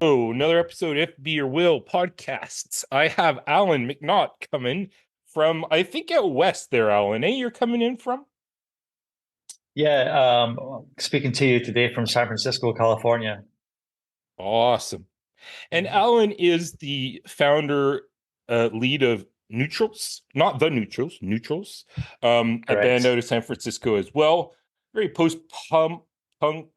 Oh, another episode of If Be Your Will podcasts. I have Alan McNaught coming from, I think, out west there, Alan. You're coming in from? Yeah, speaking to you today from San Francisco, California. Awesome. And Alan is the founder, lead of Neutrals, not the Neutrals, Neutrals, a band Correct. out of San Francisco as well. Very punk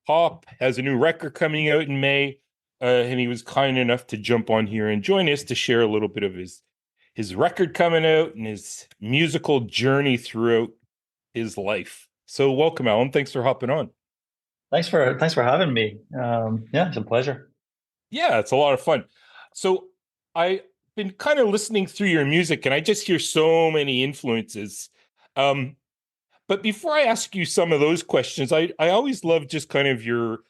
pop, has a new record coming out in May. And he was kind enough to jump on here and join us to share a little bit of his record coming out and his musical journey throughout his life. So welcome, Alan. Thanks for hopping on. Thanks for having me. Yeah, it's a pleasure. Yeah, it's a lot of fun. So I've been kind of listening through your music and I just hear so many influences. Um, but before I ask you some of those questions, I always love just kind of your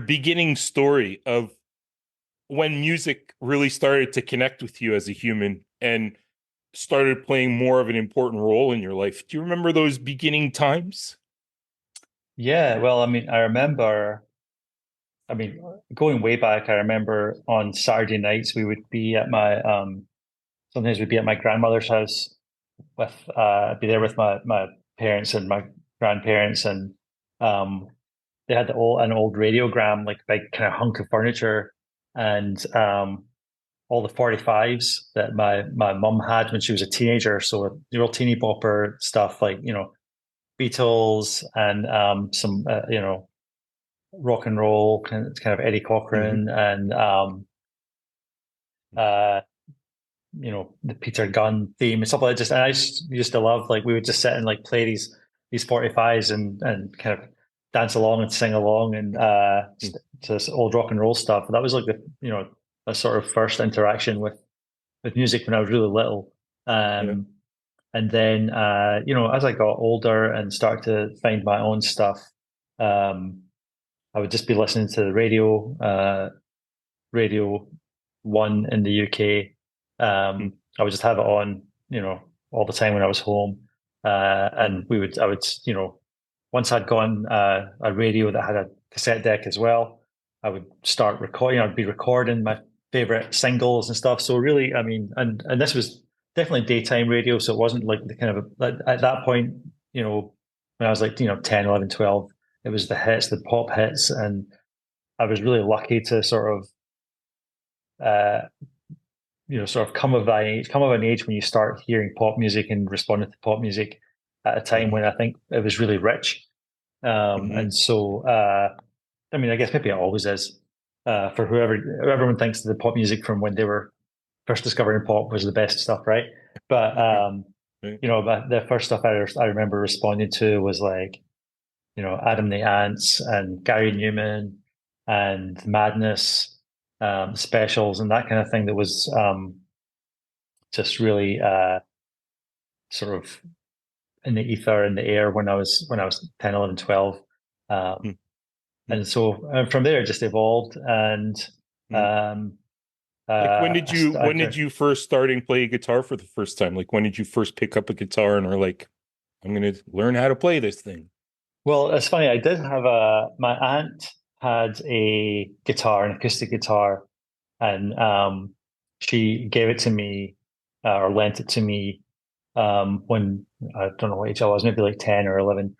beginning story of when music really started to connect with you as a human and started playing more of an important role in your life. Do you remember those beginning times? Yeah, well, going way back, I remember on Saturday nights we would be at my sometimes we'd be at my grandmother's house with I'd be there with my parents and my grandparents and um they had an old radiogram, like big kind of hunk of furniture and all the 45s that my mum had when she was a teenager. So the real teeny bopper stuff like, Beatles and some, rock and roll, kind of Eddie Mm-hmm. Cochran and, uh, the Peter Gunn theme and stuff like that. And I just used to love, like, we would just sit and like play these 45s and kind of dance along and sing along and to this old rock and roll stuff. That was like a sort of first interaction with music when I was really little. Yeah. Um, and then, as I got older and started to find my own stuff, um, I would just be listening to the Radio One in the UK. I would just have it on, all the time when I was home. And I would, once I'd gotten a radio that had a cassette deck as well, I would start recording. I'd be recording my favorite singles and stuff. So really, I mean, and this was definitely daytime radio, so it wasn't like the kind of like at that point, when I was like 10, 11, 12, it was the hits, the pop hits, and I was really lucky to uh, sort of come of an age when you start hearing pop music and responding to pop music at a time Mm-hmm. when I think it was really rich. Mm-hmm. And so, I mean, I guess maybe it always is for everyone thinks the pop music from when they were first discovering pop was the best stuff, right? But Right. but the first stuff I remember responding to was like, Adam the Ants and Gary Newman and Madness, specials and that kind of thing that was just really sort of in the ether in the air when I was 10, 11, 12. Um, Mm-hmm. and so from there it just evolved and um, Like I when did you first starting play guitar for the first time? Like when did you first pick up a guitar and are like, I'm gonna learn how to play this thing? well, it's funny. I did have my aunt had a guitar, an acoustic guitar, and she gave it to me or lent it to me when I don't know what age I was, maybe like 10 or 11.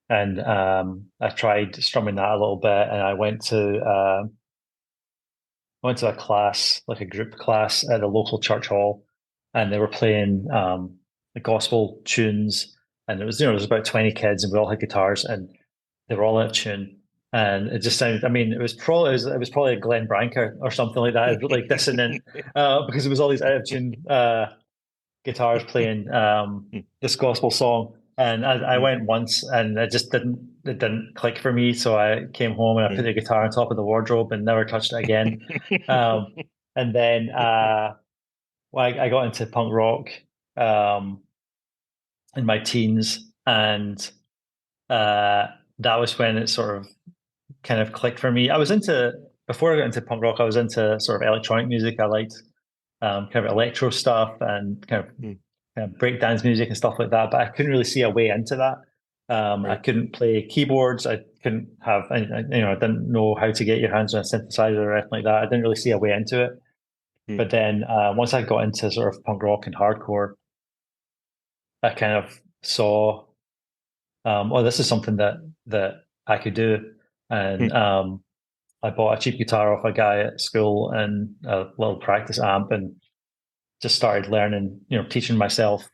And I tried strumming that a little bit, and I went to a class, like a group class at a local church hall, and they were playing the gospel tunes, and there was about 20 kids, and we all had guitars, and they were all in a tune. And it just sounded, I mean, it was probably a Glenn Branca or something like that, like dissonant, because it was all these out of tune guitars playing this gospel song. And I went once and it didn't click for me. So I came home and I put the guitar on top of the wardrobe and never touched it again. Um, and then well, I got into punk rock um, in my teens, and uh, that was when it sort of kind of clicked for me. Before I got into punk rock, I was into sort of electronic music. I liked kind of electro breakdance music and stuff like that. But I couldn't really see a way into that. I Right. couldn't play keyboards. I couldn't have, I didn't know how to get your hands on a synthesizer or anything like that. I didn't really see a way into it. Mm, But then once I got into sort of punk rock and hardcore, I kind of saw, oh, this is something that I could do. And mm, I bought a cheap guitar off a guy at school and a little practice amp and just started learning, teaching myself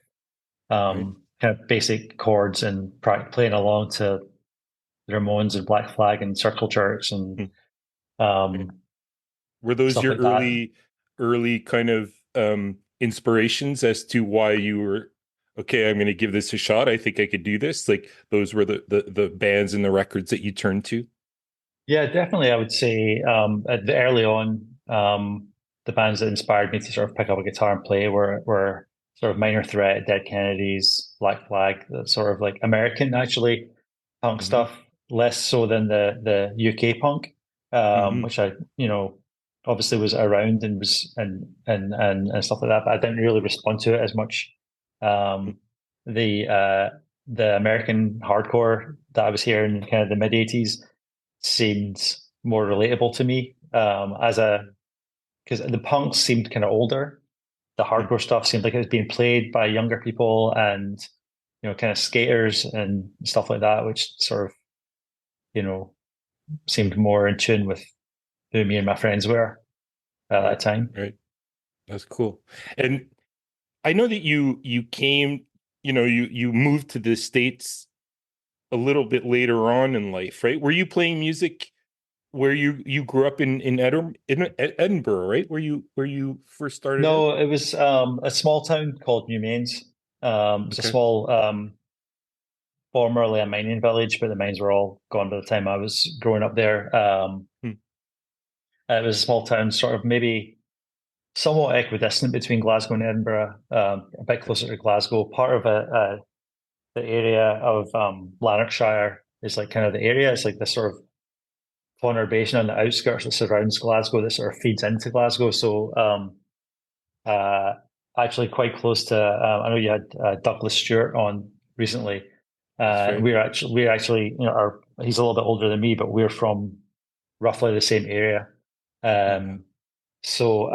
right. kind of basic chords and playing along to the Ramones and Black Flag and Circle Jerks and Mm, right. um, Were those stuff your like that. early kind of inspirations as to why you were okay, I'm going to give this a shot. I think I could do this. Like those were the bands and the records that you turned to. Yeah, definitely. I would say early on, the bands that inspired me to sort of pick up a guitar and play were sort of Minor Threat, Dead Kennedys, Black Flag, that sort of like American actually punk Hmm. stuff, less so than the UK punk, Hmm. which I obviously was around and was and stuff like that, but I didn't really respond to it as much. Um, the uh, the American hardcore that I was hearing in kind of the mid 80s seemed more relatable to me as a because the punks seemed kind of older. The hardcore stuff seemed like it was being played by younger people and kind of skaters and stuff like that, which sort of you know seemed more in tune with who me and my friends were at that Right, time. right. That's cool. And I know that you came, you moved to the States a little bit later on in life, right? Were you playing music where you grew up in Edinburgh, right? Where you first started out? No, it was a small town called New Mains. It's a Okay. small, formerly a mining village, but the mines were all gone by the time I was growing up there. Hmm. It was a small town, sort of maybe somewhat equidistant between Glasgow and Edinburgh, a bit Okay. closer to Glasgow. Part of the area of Lanarkshire is like kind of the area. It's like this sort of conurbation on the outskirts that surrounds Glasgow that sort of feeds into Glasgow. So uh, actually quite close to. I know you had Douglas Stewart on recently. That's right. We're actually he's a little bit older than me, but we're from roughly the same area. Yeah. Um, so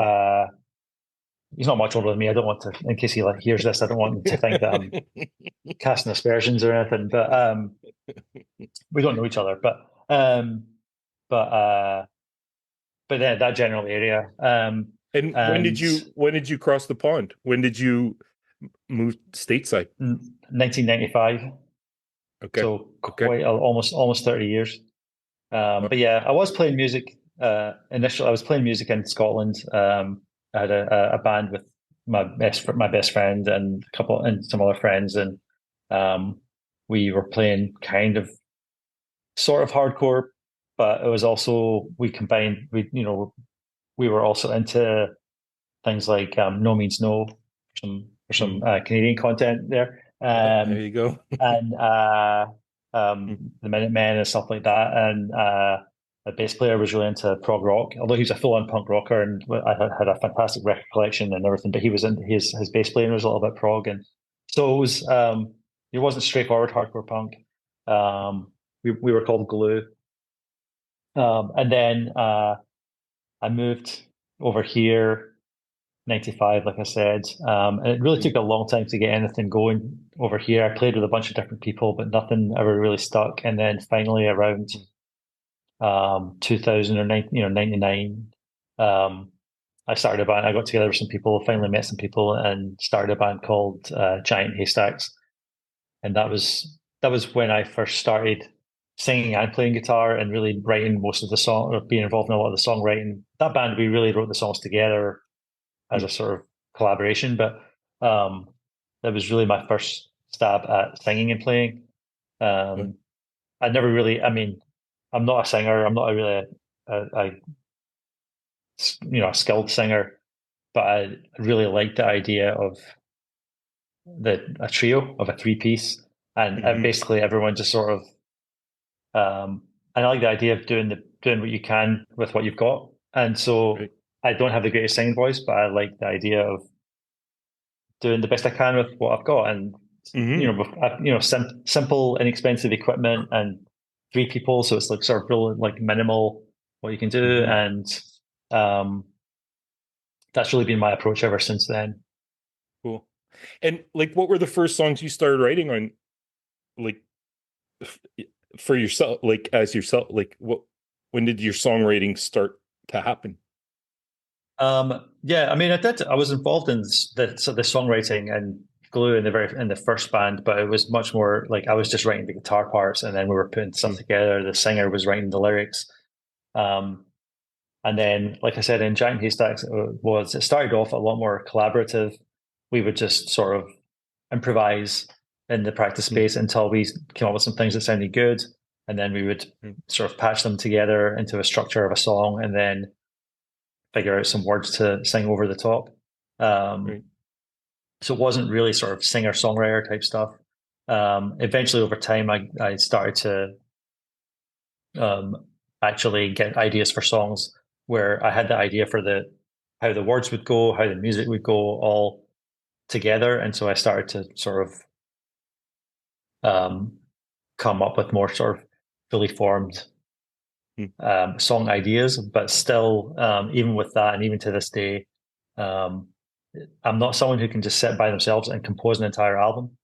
he's not much older than me. I don't want to, in case he like hears this, I don't want him to think that I'm casting aspersions or anything. But we don't know each other. Um, but uh, but then that general area. And And when did you cross the pond? When did you move stateside? 1995, Okay. so Okay. quite almost 30 years. Wow. But yeah, I was playing music. Initially, I was playing music in Scotland. I had a band with my best friend and a couple and some other friends, and we were playing kind of sort of hardcore, but it was also we combined we were also into things like No Means No for some Mm. Canadian content there. Yeah, there you go. And Mm. the Minutemen and stuff like that. And the bass player was really into prog rock, although he was a full-on punk rocker, and I had a fantastic record collection and everything. But he was in his bass playing was a little bit prog, and so it wasn't straightforward hardcore punk. We were called Glue, and then I moved over here 95, like I said. And it really Mm. took a long time to get anything going over here. I played with a bunch of different people, but nothing ever really stuck. And then finally around Mm. 2000 or 99, I started a band. I got together with some people, finally met some people, and started a band called Giant Haystacks. And that was when I first started singing and playing guitar and really writing most of the song or being involved in a lot of the songwriting. That band, we really wrote the songs together as a Mm. sort of collaboration. But that was really my first stab at singing and playing. Wow. Um, I never really, I mean, I'm not a singer. I'm not a really a skilled singer, but I really liked the idea of a trio of a three piece, and Mhm. basically everyone just sort of. And I like the idea of doing what you can with what you've got, and so Right. I don't have the greatest singing voice, but I like the idea of doing the best I can with what I've got. And Hmm. simple, inexpensive equipment and 3 people, so it's like sort of real like minimal what you can do, Hmm. and um, that's really been my approach ever since then. Cool. And like, what were the first songs you started writing on, like, f- for yourself, like as yourself? Like, when did your songwriting start to happen? Yeah, I mean, I was involved in the songwriting and Glue in the first band, but it was much more like I was just writing the guitar parts, and then we were putting stuff Mm. together. The singer was writing the lyrics. Um, And then, like I said, in Giant Haystacks, it started off a lot more collaborative. We would just sort of improvise in the practice Mm. space until we came up with some things that sounded good. And then we would Mm. sort of patch them together into a structure of a song and then figure out some words to sing over the top. Um, Right. so it wasn't really sort of singer songwriter type stuff. Eventually, over time, I started to um, actually get ideas for songs where I had the idea for the how the words would go, how the music would go, all together, and so I started to sort of um, come up with more sort of fully formed Mm. song ideas. But still, even with that, and even to this day, um, I'm not someone who can just sit by themselves and compose an entire album.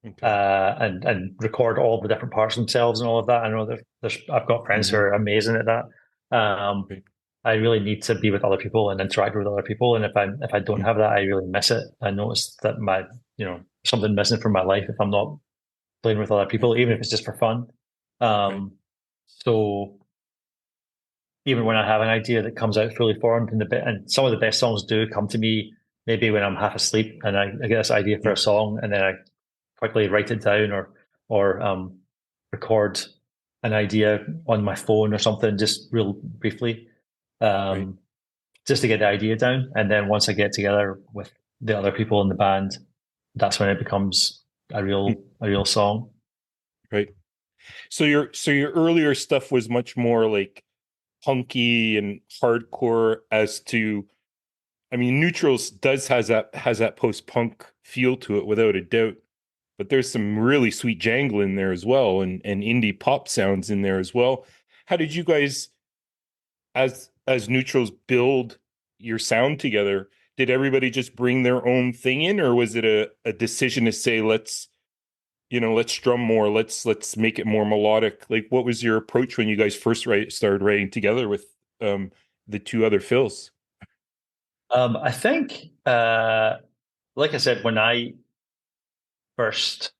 Okay. And record all the different parts themselves and all of that. I know there's I've got friends who Hmm. are amazing at that. Right. I really need to be with other people and interact with other people. And if I don't Mm. have that, I really miss it. I notice that something missing from my life if I'm not playing with other Right. people, even if it's just for fun. Right. So even when I have an idea that comes out fully formed and some of the best songs do come to me maybe when I'm half asleep and I get this idea for Mm. a song and then I quickly write it down or record an idea on my phone or something, just real briefly, Right. um, just to get the idea down. And then once I get together with the other people in the band, that's when it becomes Mm. a real song. Right. So your earlier stuff was much more like punky and hardcore as to, I mean, Neutrals does has that post-punk feel to it without a doubt, but there's some really sweet jangle in there as well, and indie pop sounds in there as well. How did you guys, as Neutrals, build your sound together? Did everybody just bring their own thing in, or was it a decision to say, let's drum more, let's make it more melodic? Like, what was your approach when you guys first started writing together with um the two other fills? I think, like I said, first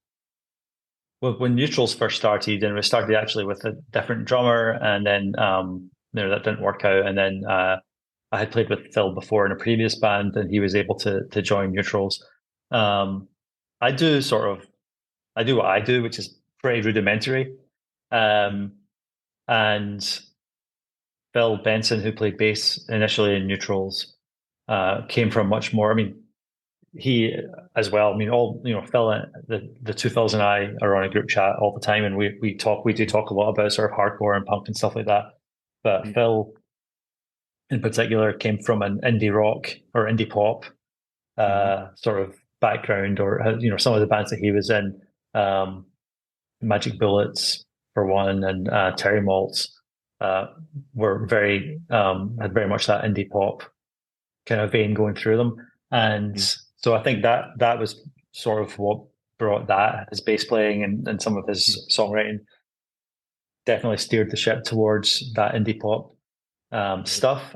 when Neutrals first started, and we started actually with a different drummer, and then that didn't work out, and then I had played with Phil before in a previous band, and he was able to join Neutrals. Um, I do sort of I do what I do, which is pretty rudimentary. Um, and Phil Benson, who played bass initially in Neutrals, came from much more. I mean, he as well. I mean, Phil, the two Phils and I are on a group chat all the time, and we do talk a lot about sort of hardcore and punk and stuff like that. But Mm. Phil, in particular, came from an indie rock or indie pop Mhm. sort of background, or some of the bands that he was in, um, Magic Bullets for one, and Terry Maltz uh, were had very much that indie pop kind of vein going through them. And Mm. so I think that was sort of what brought that, his bass playing and some of Mm. his songwriting definitely steered the ship towards that indie pop Right. stuff.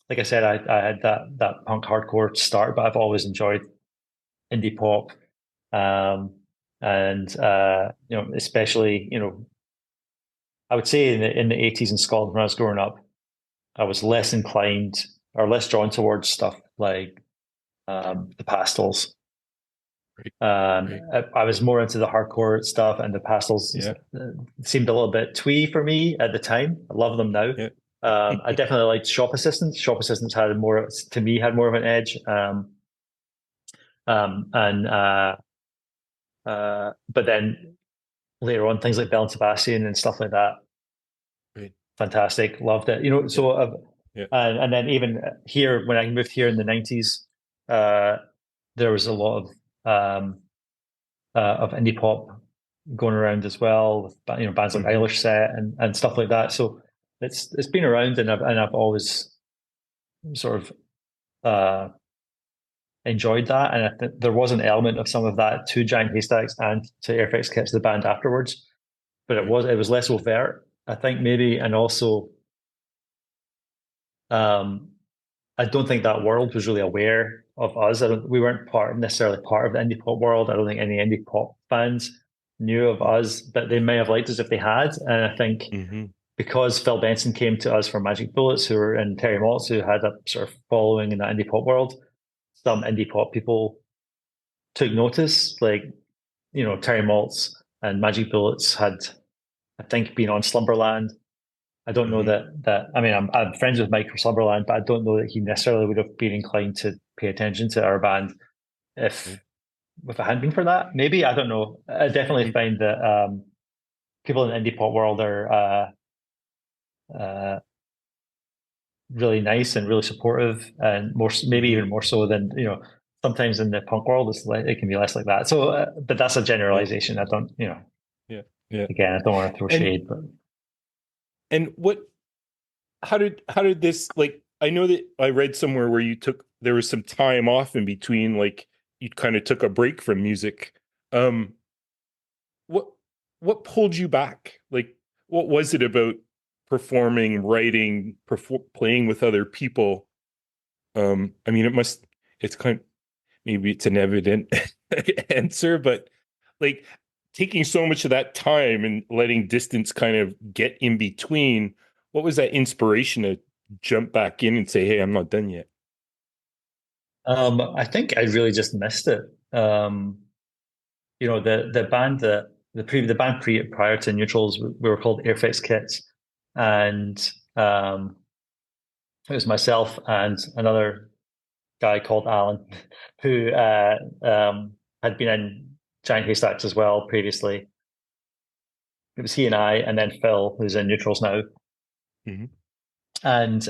Like I said, I had that punk hardcore start, but I've always enjoyed indie pop. Um, and especially, I would say in the 80s in Scotland when I was growing up, I was less inclined or less drawn towards stuff like the Pastels. Right. Right. I was more into the hardcore stuff, and the Pastels Yeah. seemed a little bit twee for me at the time. I love them now. Yeah. I definitely liked Shop Assistants. Shop Assistants had more, to me, had more of an edge. And But then later on, things like Bell and Sebastian and stuff like that, Right. fantastic. Loved it. Yeah. So Yeah. and then even here when I moved here in the 90s, there was a lot of of indie pop going around as well, with bands like Hmm. Irish Set and stuff like that. So it's been around, and I've always sort of enjoyed that, and I think there was an element of some of that to Giant Haystacks and to Airfix Kits, the band afterwards, but Right. it was less overt, I think maybe, and also um, I don't think that world was really aware of us. We weren't necessarily part of the indie pop world. I don't think any indie pop fans knew of us, but they may have liked us if they had. And I think Hmm. because Phil Benson came to us from Magic Bullets, who were and Terry Maltz, who had a sort of following in the indie pop world, some indie pop people took notice. Like, Terry Maltz and Magic Bullets had, I think, been on Slumberland. I don't know Hmm. that I mean I'm friends with Mike from Slumberland, but I don't know that he necessarily would have been inclined to pay attention to our band if Right. if it hadn't been for that. Maybe I don't know. I definitely find that people in the indie pop world are uh, really nice and really supportive, and maybe Hmm. even more so than sometimes in the punk world. It can be less like that. So, but that's a Yeah. generalization. I don't Yeah. Yeah. again I don't want to throw And shade, but what how did this, like, I know that I read somewhere where there was some time off in between, like you kind of took a break from music. Um what pulled you back? Like, what was it about performing, writing, playing with other people? I mean, it's kind, maybe it's an evident answer, but like taking so much of that time and letting distance kind of get in between, what was that inspiration to jump back in and say, hey, I'm not done yet? I think I really just missed it. The band that the band prior to Neutrals, we were called Airfix Kits, and it was myself and another guy called Alan who had been in Giant Haystacks as well previously. It was he and I, and then Phil, who's in Neutrals now, Hmm. and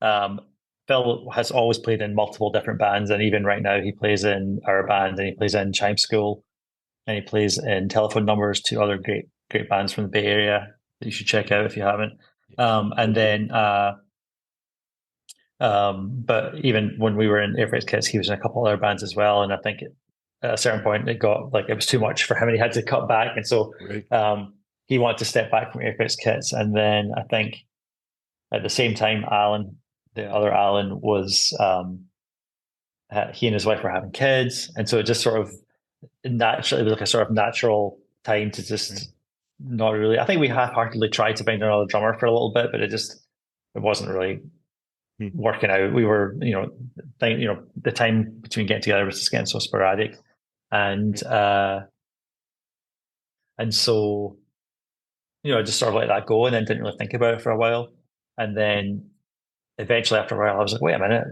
um, Phil has always played in multiple different bands, and even right now he plays in our band, and he plays in Chime School, and he plays in Telephone Numbers, two other great bands from the Bay Area that you should check out if you haven't. And Will do. then, but even when we were in Airfreight Kids, he was in a couple other bands as well. And I think at a certain point, it got like it was too much for him, and he had to cut back. And so Right. he wanted to step back from Airfreight Kids. And then I think at the same time, Alan, the other Alan, was he and his wife were having kids, and so it just sort of naturally it was like a sort of natural time to Right. just not really. I think we half-heartedly tried to find another drummer for a little bit, but it wasn't really Hmm. working out. We were, the time between getting together was just getting so sporadic, and Right. so I just sort of let that go, and then didn't really think about it for a while, and then eventually after a while, I was like, wait a minute,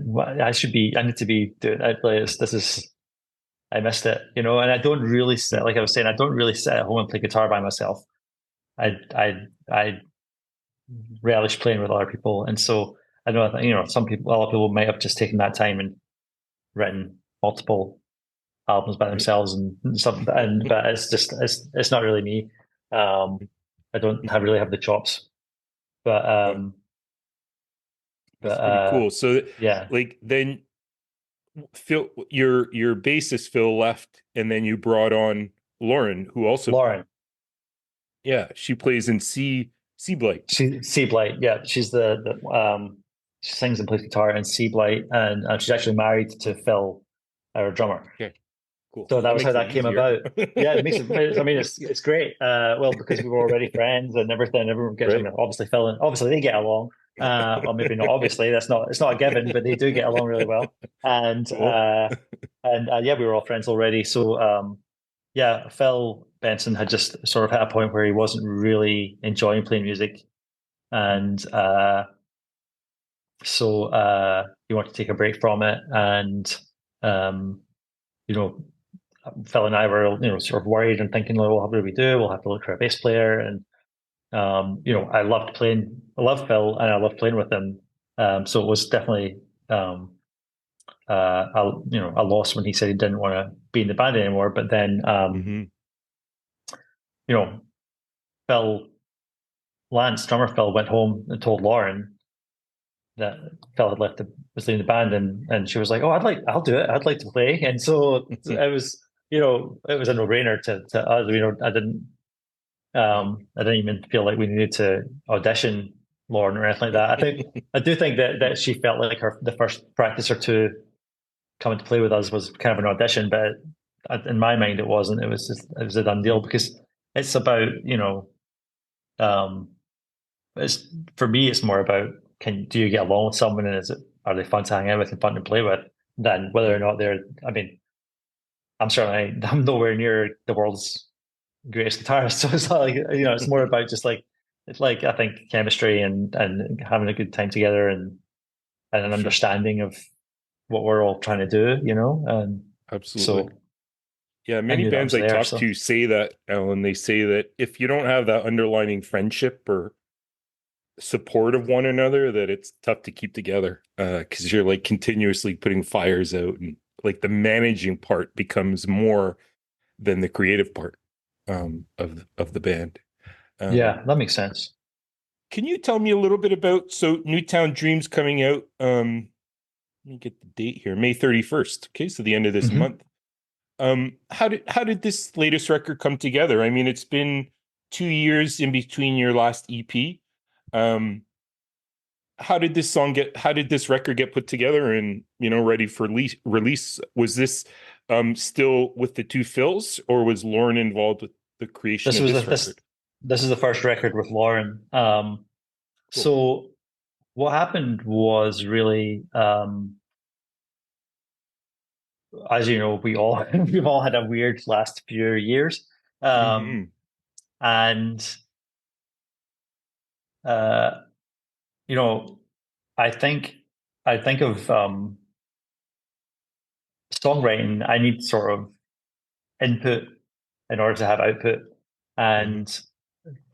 I need to be doing it. This is I missed it, and I don't really sit, Hmm. like I was saying, I don't really sit at home and play guitar by myself. I relish playing with other people, and so I know that a lot of people might have just taken that time and written multiple albums by Right. themselves and stuff, but it's not really me. Um, I don't really have the chops, but Well, um, that's pretty cool. So, yeah, like, then Phil, your bassist Phil left, and then you brought on Lauren, who also, Lauren. yeah, she plays in Sea Blight. Sea Blight, yeah, she's she sings and plays guitar in Sea Blight, and she's actually married to Phil, our drummer. Okay, cool. So that That was how makes it that came easier. about. Yeah, it makes it. I mean, it's great. Well, because we were already friends and everything. Everyone gets. I Right. mean, obviously Phil and obviously they get along. Or maybe not. Obviously, it's not a given, but they do get along really well. And Cool. yeah, we were all friends already. So yeah, Phil Benson had just sort of hit a point where he wasn't really enjoying playing music, and so he wanted to take a break from it. And um, you know, Phil and I were, sort of worried and thinking, like, well, what do we do? We'll have to look for a bass player. And I loved Phil, and I loved playing with him. So it was definitely a loss when he said he didn't want to be in the band anymore. But then, Hmm. you know, Phil drummer Phil, went home and told Lauren that Phil had was leaving the band, and she was like, "Oh, I'll do it. I'd like to play." And so it was, it was a no-brainer to us. Yeah. I didn't even feel like we needed to audition Lauren or anything like that. I do think that she felt like the first practice or two coming to play with us was kind of an audition, but in my mind it wasn't. It was a done deal because it's about, um, it's for me it's more about, do you get along with someone, and are they fun to hang out with and fun to play with, than whether or Mm. not they're. I mean, I'm nowhere near the world's greatest guitarist, so it's not like, it's more about just like, it's like, I think chemistry and having a good time together, and an Sure. understanding of what we're all trying to do, and Absolutely. so Yeah, I many knew that bands was I there. talk So to say that, Alan. They say that if you don't have that underlining friendship or support of one another, that it's tough to keep together, because you're like continuously putting fires out, and like the managing part becomes more than the creative part, of the band. Um, yeah, that makes sense. can you tell me a little bit about, so Newtown Dreams coming out? Let me get the date here, May 31st. Okay, so the end of this Hmm. month. How did this latest record come together? I mean, it's been 2 years in between your last EP. Um, how did this record get put together and, ready for release? Was this still with the two Phils, or was Lauren involved with the creation This of was this record? this is the first record with Lauren. Cool. So what happened was really, as you know, we've all had a weird last few years, um, Hmm. and uh, you know, I think I think of songwriting. I need sort of input in order to have output, Hmm. and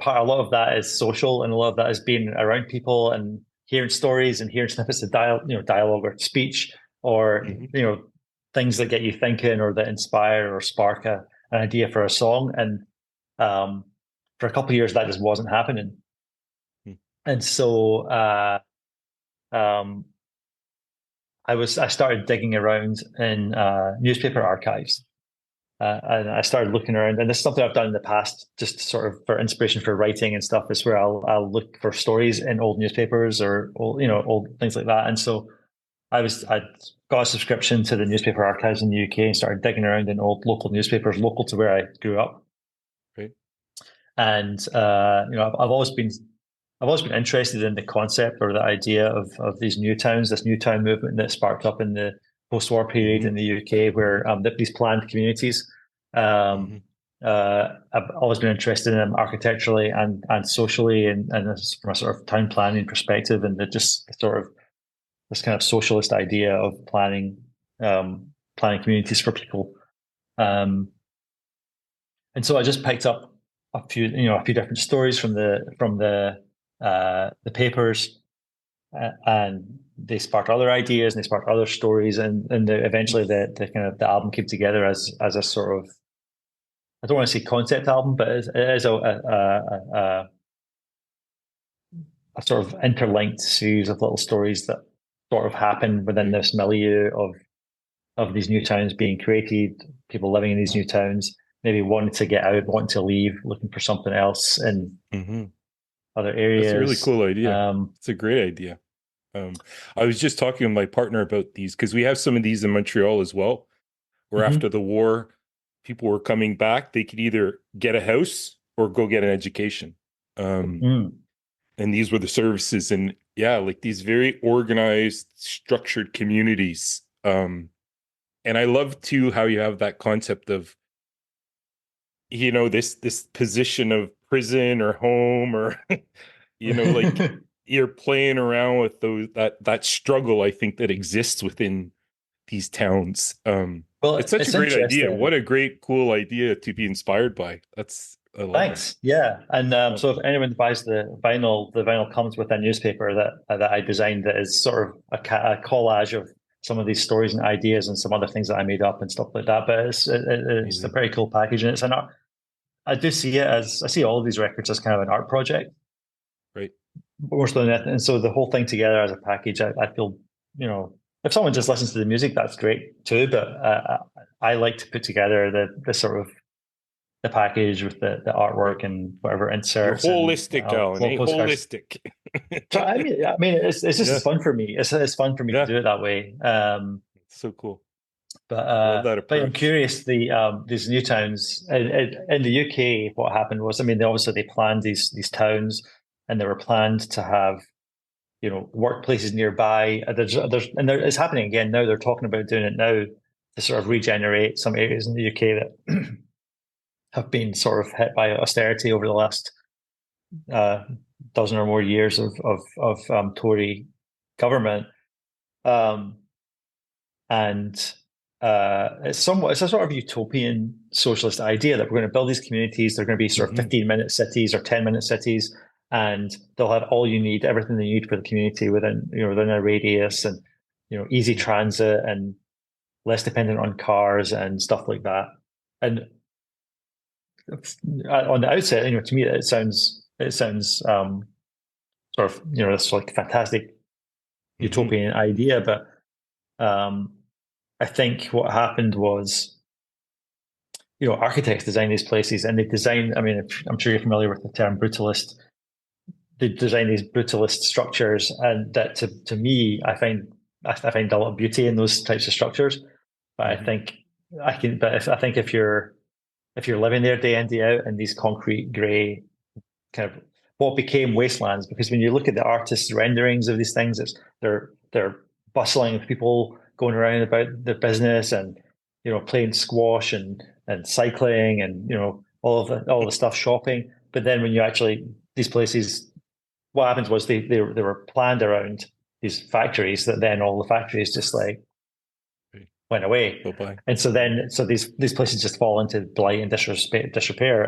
a lot of that is social, and a lot of that is being around people and hearing stories and hearing snippets of dialogue or speech, or Hmm. things that get you thinking or that inspire or spark an idea for a song. And um, for a couple of years that just wasn't happening, and so um, I started digging around in newspaper archives. And I started looking around, and this is something I've done in the past, just sort of for inspiration for writing and stuff. Is where I'll look for stories in old newspapers or old things like that. And so I got a subscription to the newspaper archives in the UK and started digging around in old local newspapers local to where I grew up. Right. And I've always been interested in the concept or the idea of these new towns, this new town movement that sparked up in the post-war period Hmm. in the UK, where these planned communities. Um, Hmm. I've always been interested in them architecturally and socially, and from a sort of town planning perspective, and just sort of this kind of socialist idea of planning communities for people. Um, and so I just picked up a few different stories from the papers, and they sparked other ideas and they sparked other stories, and eventually the kind of the album came together as a sort of, I don't want to say concept album, but it is a sort of interlinked series of little stories that sort of happen within Right. this milieu of these new towns being created, people living in these new towns, maybe wanting to get out, wanting to leave, looking for something else in Hmm. other That's a really areas. cool idea. Um, It's a great idea. I was just talking with my partner about these because we have some of these in Montreal as well, where after mhm. the war, people were coming back. They could either get a house or go get an education. Um, Mm. and these were the services. And yeah, like these very organized, structured communities. And I love too how you have that concept of, this position of prison or home, or like you're playing around with that struggle, I think, that exists within these towns. It's Well, such a it's great idea. interesting. What a great, cool idea to be inspired by. I love that. Thanks. Yeah, and Yeah. so if anyone buys the vinyl comes with a newspaper that I designed that is sort of a collage of some of these stories and ideas and some other things that I made up and stuff like that. But it's a Amazing. pretty cool package, and it's an art. I do see it as I see all of these records as kind of an art project Right. more so than anything. And so the whole thing together as a package, I feel, if someone just listens to the music, that's great too. But I like to put together the sort of the package with the Right. artwork and whatever You're inserts and holistic, Alan, little eh? postcards. Holistic. So I mean, it's Yeah. just fun for me. It's fun for me to Yeah. do it that way. So cool. But I love that but I'm approach. curious. These new towns in the UK, what happened was, I mean, they planned these towns, and they were planned to have workplaces nearby. It's happening again now. They're talking about doing it now to sort of regenerate some areas in the UK that have been sort of hit by austerity over the last uh, dozen or more years of Tory government. Um, and it's a sort of utopian socialist idea that we're going to build these communities. They're going to be sort of Hmm. 15-minute cities or 10-minute cities, and they'll have all you need, everything they need for the community within a radius, and easy transit and less dependent on cars and stuff like that. And on the outset, to me, it sounds sort of this like fantastic Hmm. utopian idea, but um, I think what happened was, architects design these places and they design, I mean, I'm sure you're familiar with the term brutalist. They design these brutalist structures, and that to me, I find a lot of beauty in those types of structures. But I Hmm. think I think if you're living there day in, day out in these concrete grey kind of what became wastelands, because when you look at the artists' renderings of these things, they're bustling with people going around about their business and playing squash and cycling and all the stuff, shopping. But then when you actually these places, what happens was they were planned around these factories that then all the factories just like Right. went away. Bye bye. And so these places just fall into blight and disrepair,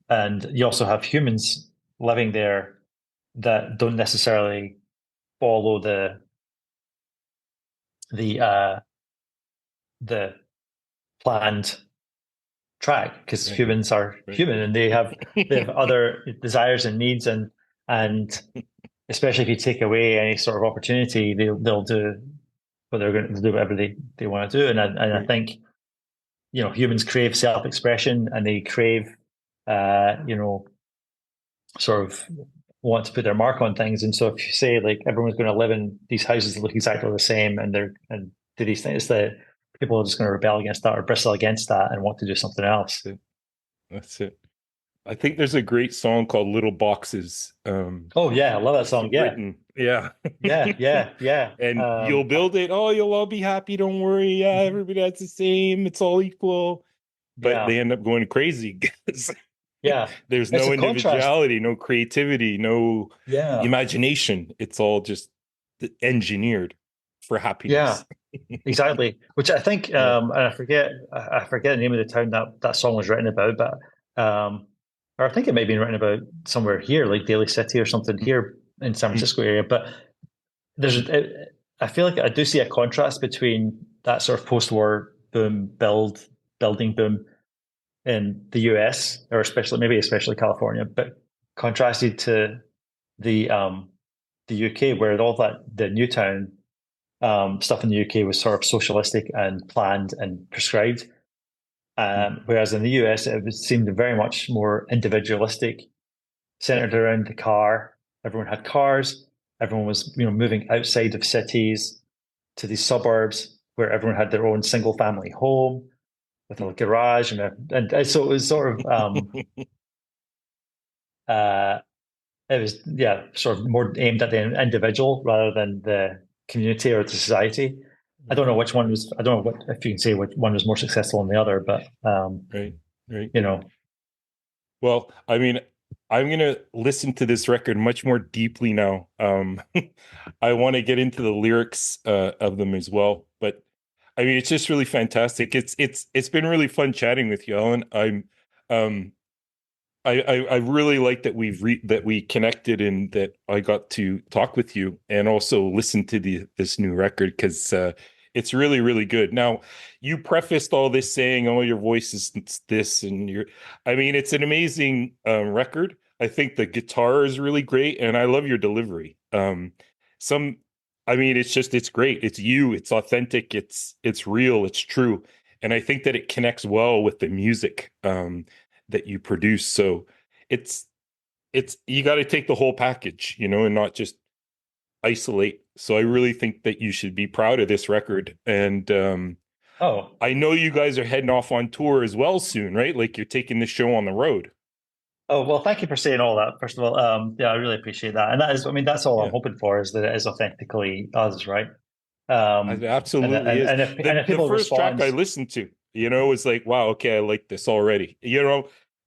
and you also have humans living there that don't necessarily follow the the planned track, because Right. humans are Right. human and they have other desires and needs, and especially if you take away any sort of opportunity, they'll do what they're going to do, whatever they want to do. And I Right. think humans crave self-expression, and they crave uh you know sort of want to put their mark on things. And so if you say like everyone's going to live in these houses that look exactly the same and do these things, that people are just going to rebel against that or bristle against that and want to do something else. That's it. That's it. I think there's a great song called Little Boxes. Oh yeah, I love that song. Yeah, Written. Yeah. yeah, yeah, yeah. And you'll build it. Oh, you'll all be happy. Don't worry. Yeah, everybody that's the same. It's all equal. But yeah, they end up going crazy because yeah. there's It's no a contrast. individuality, no creativity, no Yeah, imagination. It's all just engineered for yeah, happiness. exactly. Which I think, Yeah. and I forget the name of the town that song was written about, but or I think it may have been written about somewhere here, like Daly City or something here in San Francisco area. But there's, I feel like I do see a contrast between that sort of post-war boom, building boom in the US, or especially California, but contrasted to the UK, where all that the Newtown stuff in the UK was sort of socialistic and planned and prescribed. Whereas in the US, seemed very much more individualistic, centered around the car. Everyone had cars. Everyone was, moving outside of cities to these suburbs where everyone had their own single family home with a garage, and so it was sort of uh, it was, yeah, sort of more aimed at the individual rather than the community or the society. I don't know Right. which one was. I don't know if you can say which one was more successful than the other, but Right. Right. you know, Well, I mean, I'm gonna listen to this record much more deeply now. I want to get into the lyrics of them as well. But I mean, it's just really fantastic. It's been really fun chatting with you, Ellen. Um I really like that that we connected and that I got to talk with you and also listen to this new record because it's really really good. Now, you prefaced all this saying, "Oh, your voice is this," and I mean, it's an amazing record. I think the guitar is really great, and I love your delivery. Some, I mean, it's great. It's you. It's authentic. It's real. It's true, and I think that it connects well with the music. That you produce. So it's you got to take the whole package, and not just isolate. So I really think that you should be proud of this record. And Oh, I know you guys are heading off on tour as well soon, right? Like you're taking the show on the road. oh, well, thank you for saying all that. First of all, yeah, I really appreciate that. And that is, I mean, that's all I'm Yeah, hoping for is that it is authentically us, right? it And absolutely is. and if The people first track respond, I listened to, was like, wow, okay, I like this already.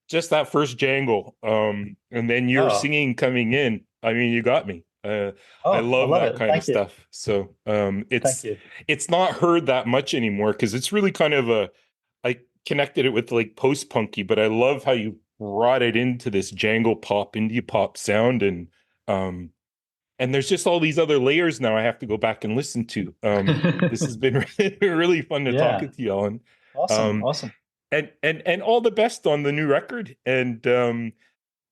Just that first jangle. And then your oh, singing coming in. I mean, you got me. I oh, I love love that it. kind of Thank you, stuff. So thank you. it's not heard that much anymore because it's really kind of I connected it with like post punky, but I love how you brought it into this jangle pop, indie pop sound, um and there's just all these other layers now I have to go back and listen to. This has been really fun to talk Yeah, with you, Alan. awesome, Um, awesome. and all the best on the new record and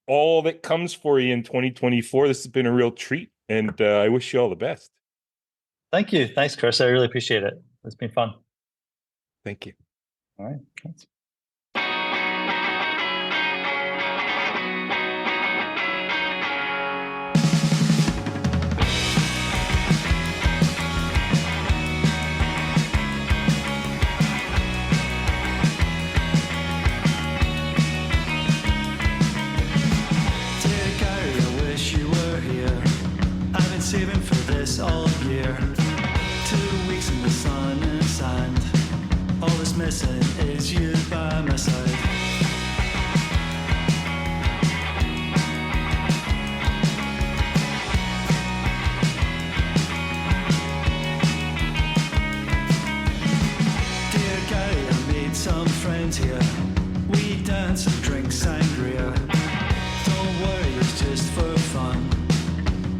all that comes for you in 2024. This has been a real treat, and I wish you all the best. Thank you. Thanks, Chris. I really appreciate it. It's been fun. Thank you. All right. Thanks. Dear Gary, I wish you were here. I've been saving for this all year. 2 weeks in the sun and sand. All that's missing is you by my side. Dear Gary, I made some friends here. We dance and drink sangria. Don't worry, it's just for fun.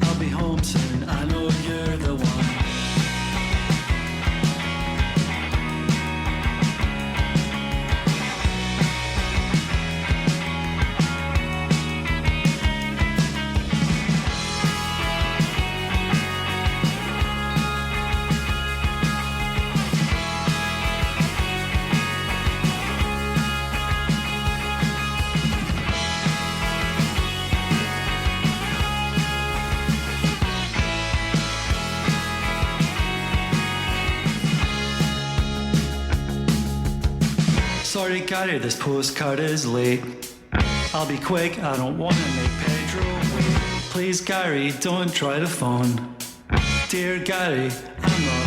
I'll be home soon, I know you're the one. Sorry, Gary, this postcard is late. I'll be quick, I don't want to make Pedro wait. Please, Gary, don't try to phone. Dear Gary, I'm not